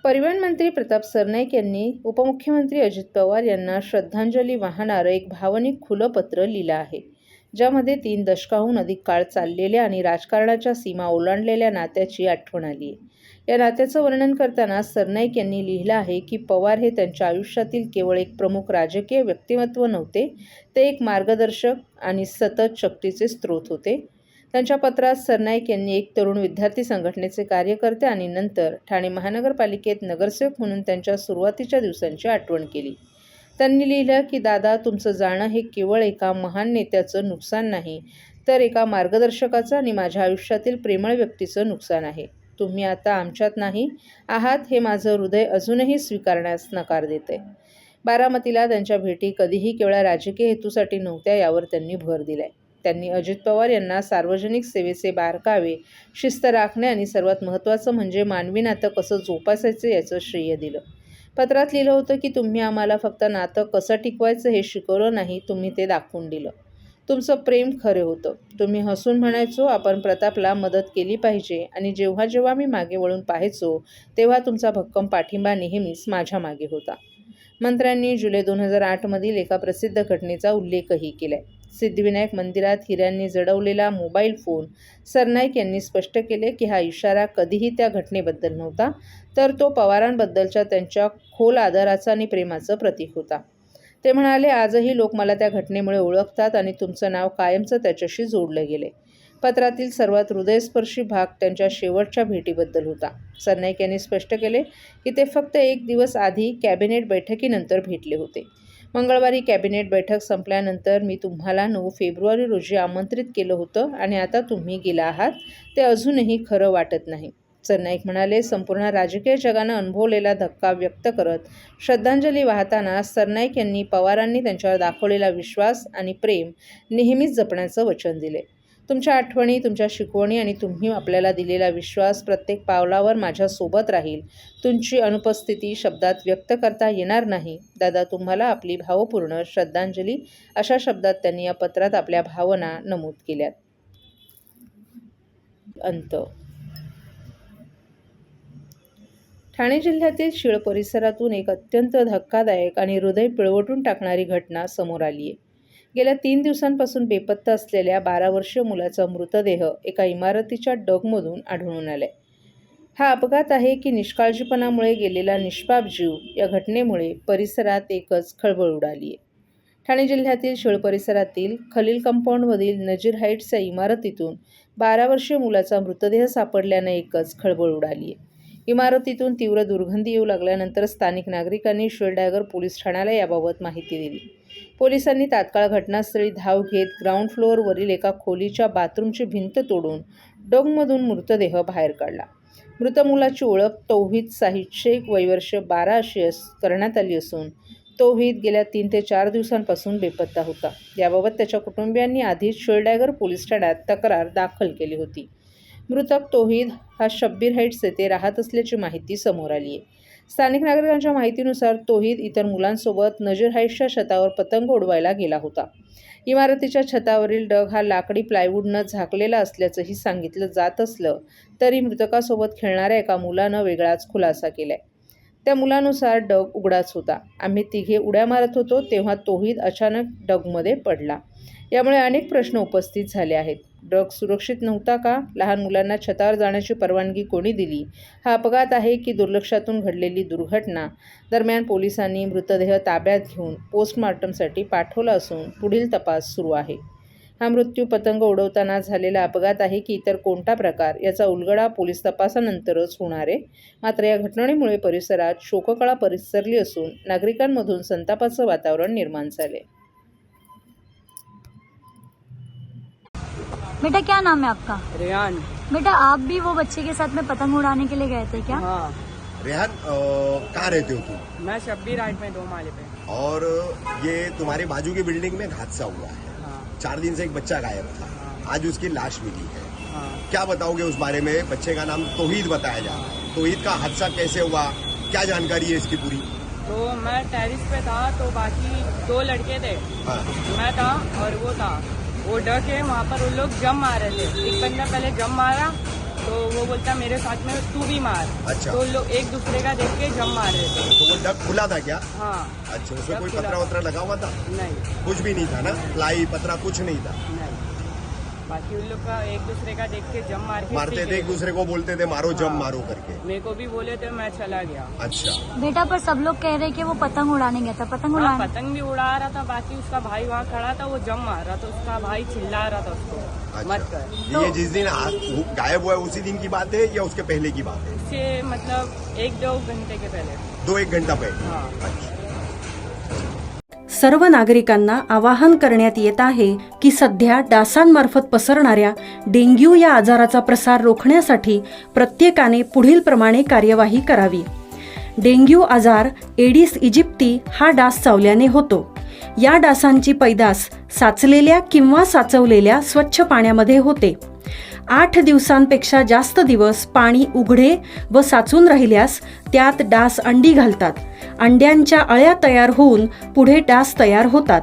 परिवहन मंत्री प्रताप सरनाईक यांनी उपमुख्यमंत्री अजित पवार यांना श्रद्धांजली वाहणारं एक भावनिक खुलं पत्र लिहिलं आहे, ज्यामध्ये 3 दशकाहून अधिक काळ चाललेल्या आणि राजकारणाच्या सीमा ओलांडलेल्या नात्याची आठवण आली आहे. या नात्याचं वर्णन करताना सरनाईक यांनी लिहिलं आहे की पवार हे त्यांच्या आयुष्यातील केवळ एक प्रमुख राजकीय व्यक्तिमत्व नव्हते, ते एक मार्गदर्शक आणि सतत शक्तीचे स्रोत होते. त्यांच्या पत्रात सरनाईक यांनी एक तरुण विद्यार्थी संघटनेचे कार्यकर्ते आणि नंतर ठाणे महानगरपालिकेत नगरसेवक म्हणून त्यांच्या सुरुवातीच्या दिवसांची आठवण केली. त्यांनी लिहिलं की दादा, तुमचं जाणं हे केवळ एका महान नेत्याचं नुकसान नाही, तर एका मार्गदर्शकाचं आणि माझ्या आयुष्यातील प्रेमळ व्यक्तीचं नुकसान आहे. तुम्ही आता आमच्यात नाही आहात हे माझं हृदय अजूनही स्वीकारण्यास नकार देते. बारामतीला त्यांच्या भेटी कधीही केवळ राजकीय हेतूसाठी नव्हत्या, यावर त्यांनी भर दिलाय. त्यांनी अजित पवार यांना सार्वजनिक सेवेचे बारकावे, शिस्त राखणे आणि सर्वात महत्त्वाचं म्हणजे मानवी नातं कसं जोपासायचं याचं श्रेय दिलं. पत्रात लिहिलं होतं की तुम्ही आम्हाला फक्त नातं कसं टिकवायचं हे शिकवलं नाही, तुम्ही ते दाखवून दिलं. तुमचं प्रेम खरं होतं. तुम्ही हसून म्हणायचो आपण प्रतापला मदत केली पाहिजे आणि जेव्हा जेव्हा मी मागे वळून पाहायचो तेव्हा तुमचा भक्कम पाठिंबा नेहमीच माझ्या मागे होता. मंत्र्यांनी जुलै 2008 मधील एका प्रसिद्ध घटनेचा उल्लेखही केलाय. सिद्धिविनायक मंदिरात हिऱ्यांनी जडवलेला मोबाईल फोन. सरनाईक यांनी स्पष्ट केले की हा इशारा कधीही त्या घटनेबद्दल नव्हता, तर तो पवारांबद्दलच्या त्यांच्या खोल आदराचा आणि प्रेमाचं प्रतीक होता. ते म्हणाले, आजही लोक मला त्या घटनेमुळे ओळखतात आणि तुमचं नाव कायमचं त्याच्याशी जोडलं गेले. पत्रातील सर्वात हृदयस्पर्शी भाग त्यांच्या शेवटच्या भेटीबद्दल होता. सरनाईक यांनी स्पष्ट केले की ते फक्त 1 दिवस आधी कॅबिनेट बैठकीनंतर भेटले होते. मंगळवारी कॅबिनेट बैठक संपल्यानंतर मी तुम्हाला 9 फेब्रुवारी रोजी आमंत्रित केलं होतं आणि आता तुम्ही गेला आहात, ते अजूनही खरं वाटत नाही. सरनाईक म्हणाले, संपूर्ण राजकीय जगानं अनुभवलेला धक्का व्यक्त करत श्रद्धांजली वाहताना सरनाईक यांनी पवारांनी त्यांच्यावर दाखवलेला विश्वास आणि प्रेम नेहमीच जपण्याचं वचन दिले. तुमच्या आठवणी, तुमच्या शिकवणी आणि तुम्ही आपल्याला दिलेला विश्वास प्रत्येक पावलावर माझ्यासोबत राहील. तुमची अनुपस्थिती शब्दात व्यक्त करता येणार नाही. दादा, तुम्हाला आपली भावपूर्ण श्रद्धांजली, अशा शब्दात त्यांनी या पत्रात आपल्या भावना नमूद केल्यात. अंत. ठाणे जिल्ह्यातील शीळ परिसरातून एक अत्यंत धक्कादायक आणि हृदय पिळवटून टाकणारी घटना समोर आली आहे. गेल्या 3 दिवसांपासून बेपत्ता असलेल्या 12 वर्षीय मुलाचा मृतदेह एका इमारतीच्या डगमधून आढळून आलाय. हा अपघात आहे की निष्काळजीपणामुळे गेलेला निष्पाप जीव? या घटनेमुळे परिसरात एकच खळबळ उडाली आहे. ठाणे जिल्ह्यातील शीळ परिसरातील खलील कंपाऊंडमधील नजीर हाईट्स या इमारतीतून 12 वर्षीय मुलाचा मृतदेह सापडल्याने एकच खळबळ उडाली आहे. इमारतीतून तीव्र दुर्गंधी येऊ लागल्यानंतर स्थानिक नागरिकांनी शिळडागर पोलीस ठाण्याला याबाबत माहिती दिली. पोलिसांनी तात्काळ घटनास्थळी धाव घेत ग्राउंड फ्लोअरवरील एका खोलीच्या बाथरूमची भिंत तोडून डगमधून मृतदेह बाहेर काढला. मृत मुलाची ओळख तौहीद साहिद शेख, वय वर्ष 12 अशी करण्यात आली असून तौहीद गेल्या 3 ते 4 दिवसांपासून बेपत्ता होता. याबाबत त्याच्या कुटुंबियांनी आधीच शिळडागर पोलीस ठाण्यात तक्रार दाखल केली होती. मृतक तौहीद हा शब्बीर हाईट्स येथे राहत असल्याची माहिती समोर आली आहे. स्थानिक नागरिकांच्या माहितीनुसार तौहीद इतर मुलांसोबत नजीर हाईट्सच्या छतावर पतंग उडवायला गेला होता. इमारतीच्या छतावरील डग हा लाकडी प्लायवूडनं झाकलेला असल्याचंही सांगितलं जात असलं तरी मृतकासोबत खेळणाऱ्या एका मुलानं वेगळाच खुलासा केलाय. त्या मुलानुसार डग उघडाच होता. आम्ही तिघे उड्या मारत होतो तेव्हा तौहीद अचानक डगमध्ये पडला. यामुळे अनेक प्रश्न उपस्थित झाले आहेत. डग सुरक्षित नव्हता का? लहान मुलांना छतावर जाण्याची परवानगी कोणी दिली? हा अपघात आहे की दुर्लक्षातून घडलेली दुर्घटना? दरम्यान पोलिसांनी मृतदेह ताब्यात घेऊन पोस्टमॉर्टमसाठी पाठवला असून पुढील तपास सुरू आहे. हा मृत्यू पतंग उडवताना झालेला अपघात आहे की इतर कोणता प्रकार, याचा उलगडा पोलीस तपासानंतरच होणार आहे. मात्र या घटनेमुळे परिसरात शोककळा पसरली असून नागरिकांमधून संतापाचं वातावरण निर्माण झाले. बेटा, क्या नाम है आपका? रेहान। बेटा, आप भी वो बच्चे के साथ में पतंग उड़ाने के लिए गए थे क्या? हाँ, रेहान, कहाँ रहते हो तुम? मैं शब्बीर हाइट में 2 माले पे। और ये तुम्हारे बाजू की बिल्डिंग में हादसा हुआ है। हाँ, 4 दिन से एक बच्चा गायब था। हाँ, आज उसकी लाश मिली है। हाँ, क्या बताओगे उस बारे में? बच्चे का नाम तौहीद बताया जा रहा है। तौहीद का हादसा कैसे हुआ, क्या जानकारी है इसकी पूरी? तो मैं टेरिस पे था, तो बाकी 2 लड़के थे, हाँ, मैं था और वो था। वो डक है, वहाँ पर उन लोग जम मार रहे थे। एक बंदा पहले जम मारा, तो वो बोलता मेरे साथ में तू भी मार। अच्छा। तो लोग एक दूसरे का देख के जम मार रहे थे। तो वो डक खुला था क्या? हाँ। अच्छा, उसमें डक कोई खुला पतरा था। वतरा लगा हुआ था? नहीं कुछ भी नहीं था ना, प्लाई पतरा कुछ नहीं था। नहीं, बाकी उन लोग का एक दूसरे का देख के जम मार के मारते ठीक थे है। एक दूसरे को, बोलते थे मारो जम हाँ। मारो करके। मेरे को भी बोले थे, मैं चला गया। अच्छा। बेटा पर सब लोग कह रहे कि वो पतंग उड़ाने गया था। पतंग हाँ, उड़ाने पतंग भी उड़ा रहा था, बाकी उसका भाई वहाँ खड़ा था, वो जम मार रहा था, उसका भाई चिल्ला रहा था उसको मत अच्छा, कर। ये जिस दिन वो गायब हुआ है उसी दिन की बात है या उसके पहले की बात है? उससे मतलब 1-2 घंटे के पहले। 2-1 घंटा पहले। हाँ। अच्छा। सर्व नागरिकांना आवाहन करण्यात येत आहे की सध्या डासांमार्फत पसरणाऱ्या डेंग्यू या आजाराचा प्रसार रोखण्यासाठी प्रत्येकाने पुढीलप्रमाणे कार्यवाही करावी. डेंग्यू आजार एडिस इजिप्ती हा डास चावल्याने होतो. या डासांची पैदास साचलेल्या किंवा साचवलेल्या स्वच्छ पाण्यामध्ये होते. 8 दिवसांपेक्षा जास्त दिवस पाणी उघडे व साचून राहिल्यास त्यात डास अंडी घालतात. अंड्यांच्या अळ्या तयार होऊन पुढे डास तयार होतात.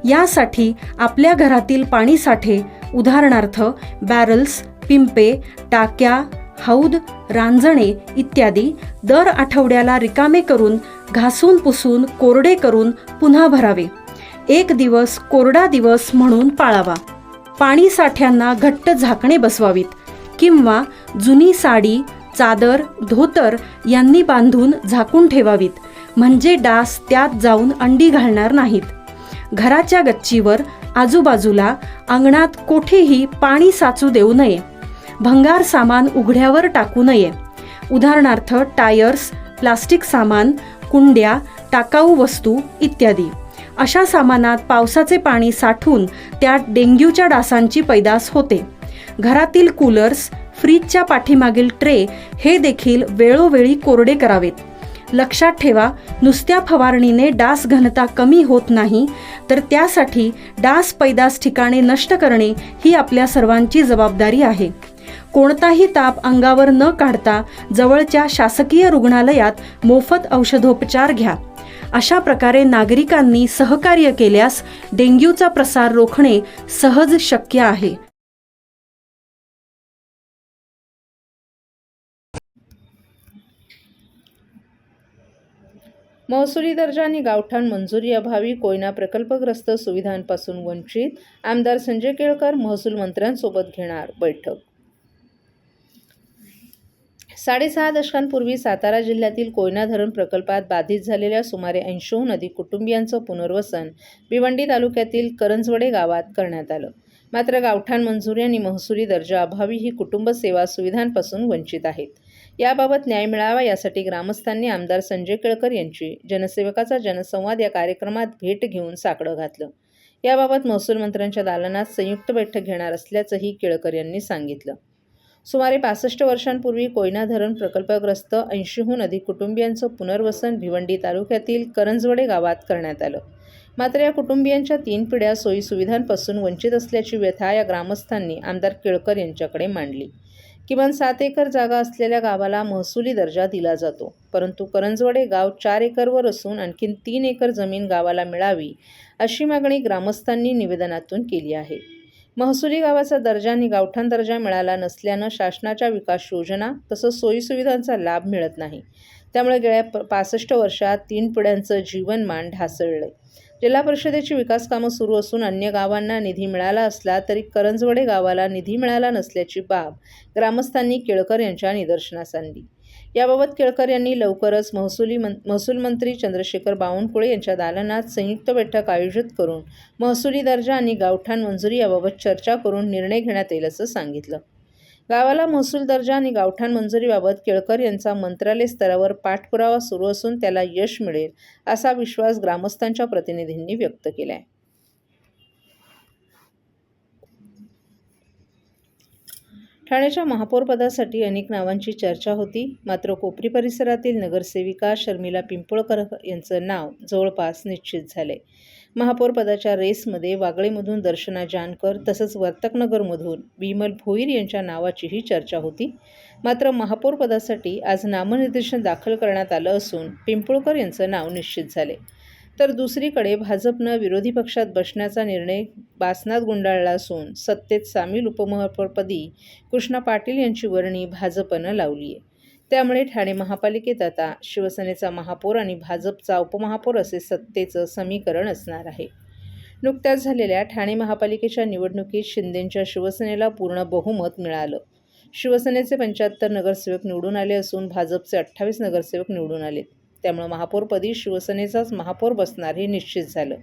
यासाठी आपल्या घरातील पाणीसाठे उदाहरणार्थ बॅरल्स, पिंपे, टाक्या, हौद, रांजणे इत्यादी दर आठवड्याला रिकामे करून घासून पुसून कोरडे करून पुन्हा भरावे. 1 दिवस कोरडा दिवस म्हणून पाळावा. पाणी साठ्यांना घट्ट झाकणे बसवावीत किंवा जुनी साडी, चादर, धोतर यांनी बांधून झाकून ठेवावीत, म्हणजे डास त्यात जाऊन अंडी घालणार नाहीत. घराच्या गच्चीवर, आजूबाजूला, अंगणात कोठेही पाणी साचू देऊ नये. भंगार सामान उघड्यावर टाकू नये. उदाहरणार्थ टायर्स, प्लास्टिक सामान, कुंड्या, टाकाऊ वस्तू इत्यादी. अशा सामानात पावसाचे पाणी साठून त्यात डेंग्यूच्या डासांची पैदास होते. घरातील कूलर्स, फ्रीजच्या पाठीमागील ट्रे हे देखील वेळोवेळी कोरडे करावेत. लक्षात ठेवा, नुसत्या फवारणीने डास घनता कमी होत नाही, तर त्यासाठी डास पैदास ठिकाणे नष्ट करणे ही आपल्या सर्वांची जबाबदारी आहे. कोणताही ताप अंगावर न काढता जवळच्या शासकीय रुग्णालयात मोफत औषधोपचार घ्या. अशा प्रकारे नागरिकांनी सहकार्य केल्यास डेंग्यूचा प्रसार रोखणे सहज शक्य आहे. महसुली दर्जा आणि गावठाण मंजुरी अभावी कोयना प्रकल्पग्रस्त सुविधांपासून वंचित. आमदार संजय केळकर महसूल मंत्र्यांसोबत घेणार बैठक. 6.5 दशकांपूर्वी सातारा जिल्ह्यातील कोयना धरण प्रकल्पात बाधित झालेल्या सुमारे 80हून अधिक कुटुंबियांचं पुनर्वसन भिवंडी तालुक्यातील करंजवडे गावात करण्यात आलं. मात्र गावठाण मंजुरी आणि महसुली दर्जा अभावी ही कुटुंब सेवा सुविधांपासून वंचित आहेत. याबाबत न्याय मिळावा यासाठी ग्रामस्थांनी आमदार संजय केळकर यांची जनसेवकाचा जनसंवाद या कार्यक्रमात भेट घेऊन साकडं घातलं. याबाबत महसूल मंत्र्यांच्या दालनात संयुक्त बैठक घेणार असल्याचंही केळकर यांनी सांगितलं. सुमारे 65 वर्षांपूर्वी कोयना धरण प्रकल्पग्रस्त 80हून अधिक कुटुंबियांचं पुनर्वसन भिवंडी तालुक्यातील करंजवडे गावात करण्यात आलं. मात्र या कुटुंबियांच्या 3 पिढ्या सोयीसुविधांपासून वंचित असल्याची व्यथा या ग्रामस्थांनी आमदार केळकर यांच्याकडे मांडली. किमान 7 एकर जागा असलेल्या गावाला महसुली दर्जा दिला जातो, परंतु करंजवडे गाव 4 एकरवर असून आणखी 3 एकर जमीन गावाला मिळावी अशी मागणी ग्रामस्थांनी निवेदनातून केली आहे. महसुली गावाचा दर्जा आणि गावठाण दर्जा मिळाला नसल्यानं शासनाच्या विकास योजना तसंच सोयीसुविधांचा लाभ मिळत नाही. त्यामुळे गेल्या 65 वर्षात 3 पिढ्यांचं जीवनमान ढासळलंय. जिल्हा परिषदेची विकास कामं सुरू असून अन्य गावांना निधी मिळाला असला तरी करंजवडे गावाला निधी मिळाला नसल्याची बाब ग्रामस्थांनी केळकर यांच्या निदर्शनास आणली. याबाबत केळकर यांनी लवकरच महसूल मंत्री चंद्रशेखर बावनकुळे यांच्या दालनात संयुक्त बैठक आयोजित करून महसुली दर्जा आणि गावठाण मंजुरी याबाबत चर्चा करून निर्णय घेण्यात येईल असं सांगितलं. गावाला महसूल दर्जा आणि गावठाण मंजुरीबाबत केळकर यांचा मंत्रालय स्तरावर पाठपुरावा सुरू असून त्याला यश मिळेल असा विश्वास ग्रामस्थांच्या प्रतिनिधींनी व्यक्त केला आहे. ठाण्याच्या महापौरपदासाठी अनेक नावांची चर्चा होती. मात्र कोपरी परिसरातील नगरसेविका शर्मिला पिंपळकर यांचं नाव जवळपास निश्चित झालंय. महापौरपदाच्या रेसमध्ये वागळेमधून दर्शना जानकर तसंच वर्तकनगरमधून विमल भोईर यांच्या नावाचीही चर्चा होती. मात्र महापौरपदासाठी आज नामनिर्देशन दाखल करण्यात आलं असून पिंपळकर यांचं नाव निश्चित झाले. तर दुसरीकडे भाजपनं विरोधी पक्षात बसण्याचा निर्णय बासनात गुंडाळला असून सत्तेत सामील उपमहापौरपदी कृष्णा पाटील यांची वर्णी भाजपनं लावली आहे. त्यामुळे ठाणे महापालिकेत आता शिवसेनेचा महापौर आणि भाजपचा उपमहापौर असे सत्तेचं समीकरण असणार आहे. नुकत्याच झालेल्या ठाणे महापालिकेच्या निवडणुकीत शिंदेंच्या शिवसेनेला पूर्ण बहुमत मिळालं. शिवसेनेचे 75 नगरसेवक निवडून आले असून भाजपचे 28 नगरसेवक निवडून आलेत. त्यामुळे महापौरपदी शिवसेनेचाच महापौर बसणार हे निश्चित झालं.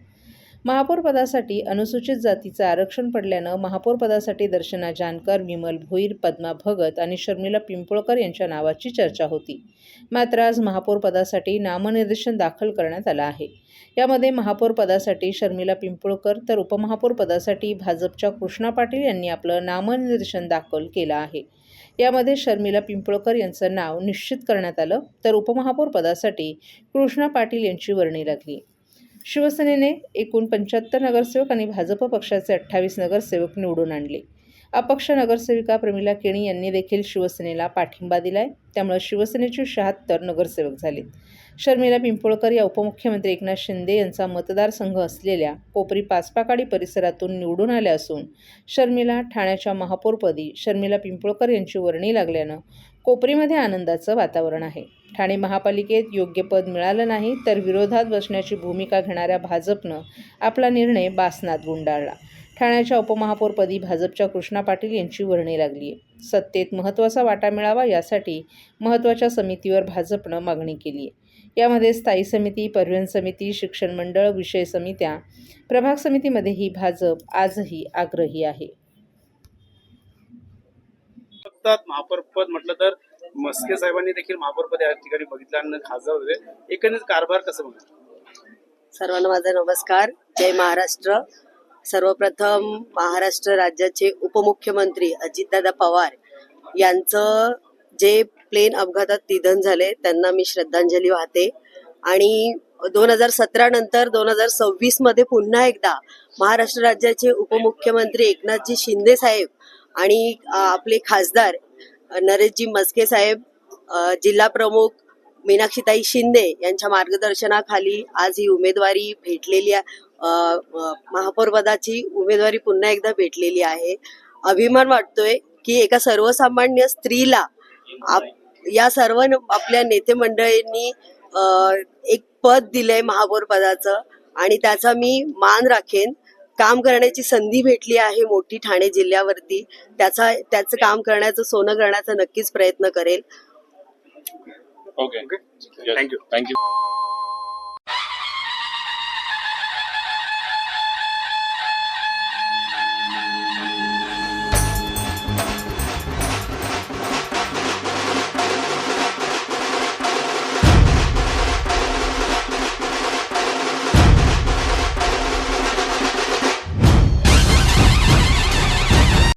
महापौरपदासाठी अनुसूचित जातीचं आरक्षण पडल्यानं महापौरपदासाठी दर्शना जानकर, विमल भोईर, पद्मा भगत आणि शर्मिला पिंपळकर यांच्या नावाची चर्चा होती. मात्र आज महापौरपदासाठी नामनिर्देशन दाखल करण्यात आलं आहे. यामध्ये महापौरपदासाठी शर्मिला पिंपळकर तर उपमहापौरपदासाठी भाजपच्या कृष्णा पाटील यांनी आपलं नामनिर्देशन दाखल केलं आहे. यामध्ये शर्मिला पिंपळकर यांचं नाव निश्चित करण्यात आलं तर उपमहापौरपदासाठी कृष्णा पाटील यांची वर्णी लागली. शिवसेनेने एकूण 75 नगरसेवक आणि भाजप पक्षाचे 28 नगरसेवक निवडून आणले. अपक्ष नगरसेविका प्रमिला केणी यांनी देखील शिवसेनेला पाठिंबा दिलाय. त्यामुळे शिवसेनेचे 76 नगरसेवक झालेत. शर्मिला पिंपळकर या उपमुख्यमंत्री एकनाथ शिंदे यांचा मतदारसंघ असलेल्या कोपरी पाचपाकाडी परिसरातून निवडून आल्या असून शर्मिला ठाण्याच्या महापौरपदी शर्मिला पिंपळकर यांची वर्णी लागल्यानं कोपरीमध्ये आनंदाचं वातावरण आहे. ठाणे महापालिकेत योग्य पद मिळालं नाही तर विरोधात बसण्याची भूमिका घेणाऱ्या भाजपनं आपला निर्णय बासनात गुंडाळला. ठाण्याच्या उपमहापौरपदी भाजपच्या कृष्णा पाटील यांची वर्णी लागली आहे. सत्तेत महत्त्वाचा वाटा मिळावा यासाठी महत्त्वाच्या समितीवर भाजपनं मागणी केली आहे. यामध्ये स्थायी समिती, परिवहन समिती, शिक्षण मंडळ, विषय समित्या, प्रभाग समितीमध्येही भाजप आजही आग्रही आहे. महापौरपद म्हटलं तर मस्के साहेबांनी देखील महापौरपद या ठिकाणी बघितलं आणि खासदार होते. एकंदरीत कारभार कसं बघा? सर्वांना माझा नमस्कार. जय महाराष्ट्र. सर्वप्रथम महाराष्ट्र राज्याचे उपमुख्यमंत्री अजितदादा पवार यांचं जे प्लेन अपघातात निधन झाले त्यांना मी श्रद्धांजली वाहते. आणि 2017 नंतर 2026 मध्ये पुन्हा एकदा महाराष्ट्र राज्याचे उपमुख्यमंत्री एकनाथजी शिंदे साहेब आणि आपले खासदार नरेशजी मस्के साहेब, जिल्हा प्रमुख मीनाक्षीताई शिंदे यांच्या मार्गदर्शनाखाली आज ही उमेदवारी भेटलेली आहे. महापौरपदाची उमेदवारी पुन्हा एकदा भेटलेली आहे. अभिमान वाटतोय की एका सर्वसामान्य स्त्रीला या सर्व आपल्या नेते मंडळींनी एक पद दिलंय महापौर पदाचं आणि त्याचा मी मान राखेन. काम करण्याची संधी भेटली आहे मोठी ठाणे जिल्ह्यावरती. त्याचं काम करण्याचं, सोनं करण्याचा नक्कीच प्रयत्न करेल. Okay, thank you.